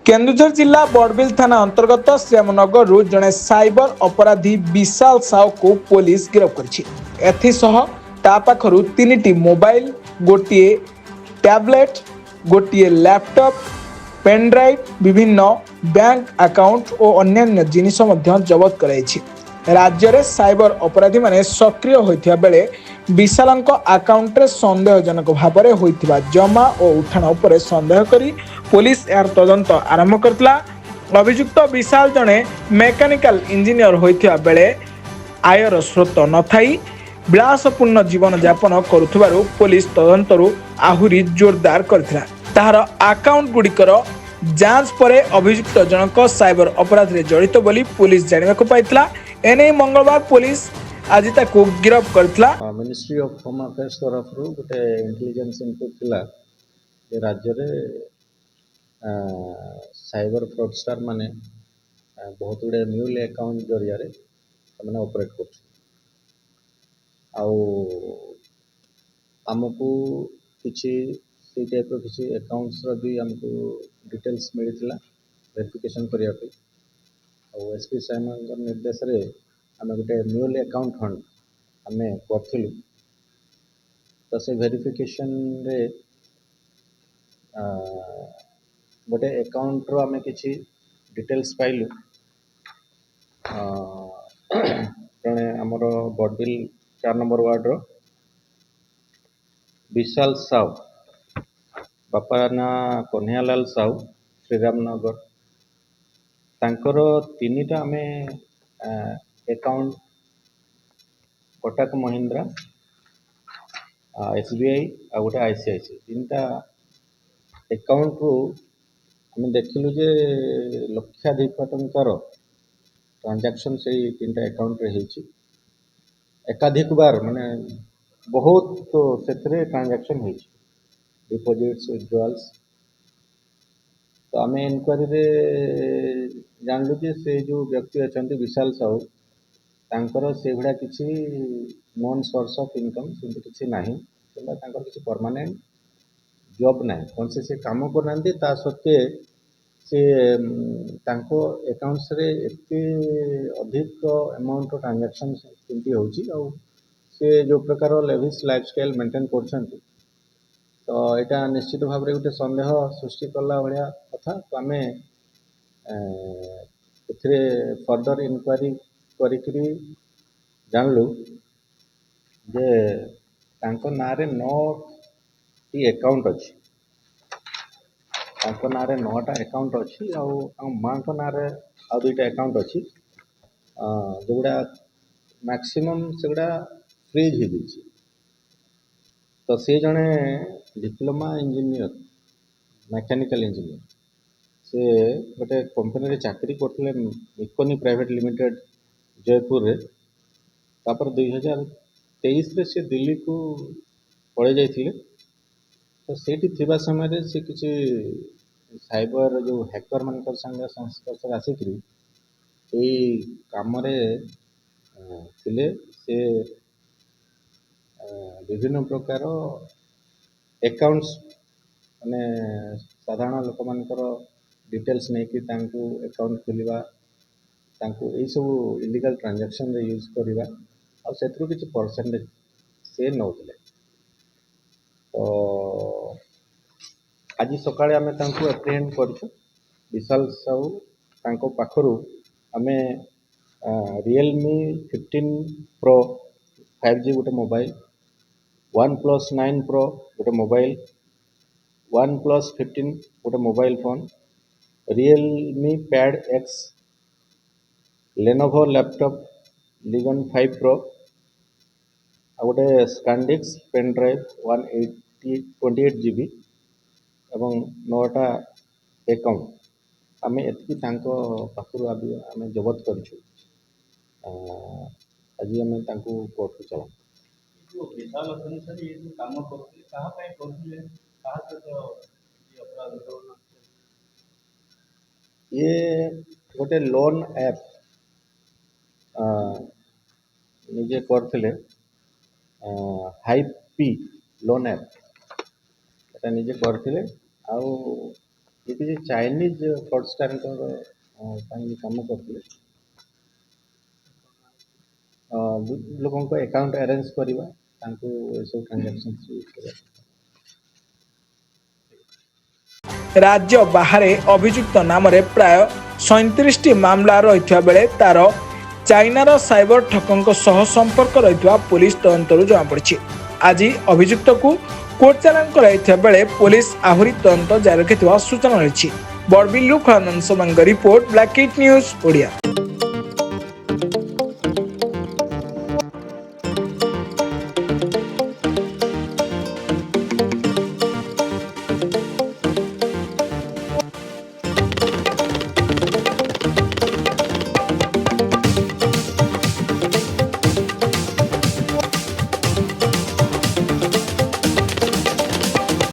केन्दुझर जिला बड़बिल थाना अंतर्गत श्यामनगर जड़े साइबर अपराधी विशाल साहू को पुलिस गिरफ्त कर तीन मोबाइल गोटे टैबलेट गोटे लैपटॉप पेनड्राइव विभिन्न बैंक अकाउंट और अन्य जिनिस जबत कराई। राज्य में साइबर अपराधी माने सक्रिय होता बेले विशाल आकाउंट सन्देहजनक भाव में होता जमा और उठाण उपर सन्देह करी पुलिस यार तदंत आरंभ करथिला। अभियुक्त विशाल जड़े मेकानिकल इंजीनियर होता बेले आयर स्रोत न थाई विलासपूर्ण जीवन यापन करुथिबारु पुलिस तदंतरु आहुरी जोरदार करथिला। ताहार अकाउंट गुड़िकर जांच पर अभियुक्त जनक साइबर अपराध में जड़ित बोली पुलिस जानिबाकु पाइथिला। एने मंगलवार पुलिस आज ताकू गिरफ्त करथिला। मिनिस्ट्री ऑफ होम अफेयर्स तरफ गोटे इंटेलिजेंस इनपुट थिला जे राज्य रे साइबर फ्रॉडस्टर माने बहुत गुड़े म्यूल अकाउंट जरिया मैंने ऑपरेट कर आमको किसी से टाइप किसी अकाउंट्स भी आमको डिटेल्स मिलता वेरिफिकेशन करने एसपी साहब निर्देश रे आम गोटे म्यूल अकाउंट फंड आम करूँ तो से वेरिफिकेशन रे गोटे अकाउंट रो आम किसी डिटेल्स पाइलु जड़े आमर बड़बिल 4 नंबर वार्ड रो विशाल साहू बापा ना कन्हैयालाल साहू श्रीरामनगर तांकर तीनटा आम अकाउंट कोटक महिंद्रा एसबीआई आ गोटे आईसीआईसी तीनटा अकाउंट रू आम देखिलु जे लक्षाधिक टंकार ट्रांजैक्शन से तीनटा अकाउंट रे होइछि एकाधिक बार माने बहुत तो से ट्रांजैक्शन होइछि डिपॉजिट्स विथड्रॉल्स तो आम इनक्वारी रे जानलु जे से जो व्यक्ति अच्छा विशाल साहू तांकर से गुड़ा किसी नॉन सोर्स ऑफ इनकम सेमती किसी नाही कि किसी परमानेंट जॉब ना कौन से काम करना ता सत्वे से अकाउंट्स रे एते अधिक अमाउंट ट्रांजैक्शन केमती होची से जो प्रकार लेविश लाइफस्टाइल मेंटेन करछन तो यहाँ निश्चित भाव में गोटे सन्देह सृष्टि कला भाया कथा तो आम ए फर्दर इनक्वारी करी जानलु जे तांको नारे 9टी अकाउंट अच्छी ना 9टा अकाउंट अच्छी माँ ना आ 2टा अकाउंट अच्छी जोगुड़ा मैक्सिमम से गुड़ा फ्रीज हो तो सी जड़े डिप्लोमा इंजीनियर मैकेनिकल इंजीनियर से गोटे कंपनी चाकरी करते इकोनी प्राइवेट लिमिटेड जयपुर रे तापर 2023 रे से दिल्ली को पड़े जाइए तो सेठी थिबा समय से किसी साइबर जो हैकर मान संगे संस्पर्श आसिक काम थिले से विभिन्न प्रकार अकाउंट्स माने साधारण लोक मानकर डिटेल्स नहीं कि अकाउंट खोलिबा यही सब इलीगल ट्रांजैक्शन रे यूज करवा और से किसी परसेंटेज से नौले तो आज सकाळे आमे तांको एप्रिहेंड करछु विशाल साहू पाखरु आमे रियलमी 15 प्रो 5G गोटे मोबाइल OnePlus 9 प्रो गोटे मोबाइल OnePlus 15 गोटे mobile phone Realme pad X Lenovo laptop Legion 5 pro आ गोटे स्कैंडिक्स पेन ड्राइव 128 GB एवं 9टा अकाउंट आम एति पाखु आम जबत करूँ आज आम कोर्ट को चला ये गोटे लोन ऐप निजे करथिले हाईपी लोन ऐप एटा निजे करथिले ये किसी चाइनीज फ्रडस्टारଙ୍କର ପାଇଁ କାମ କରୁଥିଲେ। ଲୋକଙ୍କ ଆକାଉଣ୍ଟ ଆରେଞ୍ଜ କରିବା, ତାଙ୍କୁ ଏସବୁ ଟ୍ରାଞ୍ଜାକ୍ସନ୍ ୟୁଜ୍ କରିବା। ରାଜ୍ୟ ବାହାରେ ଅଭିଯୁକ୍ତ ନାମରେ ପ୍ରାୟ 37ଟି ମାମଲା ରହିଥିବା ବେଳେ ତାର ଚାଇନାର ସାଇବର ଠକଙ୍କ ସହ ସମ୍ପର୍କ ରହିଥିବା ପୁଲିସ ତଦନ୍ତରୁ ଜଣାପଡ଼ିଛି। ଆଜି ଅଭିଯୁକ୍ତକୁ କୋର୍ଟ ଚାଲାଣ କରାଯାଇଥିବା ବେଳେ ପୁଲିସ ଆହୁରି ତଦନ୍ତ ଜାରି ରଖିଥିବା ସୂଚନା ରହିଛି। ବଡ଼ବିଲରୁ ଖଳାନନ୍ଦ ସୋମାଙ୍କ ରିପୋର୍ଟ, ବ୍ଲାକ୍ ଇଟ୍ ନ୍ୟୁଜ୍ ଓଡ଼ିଆ।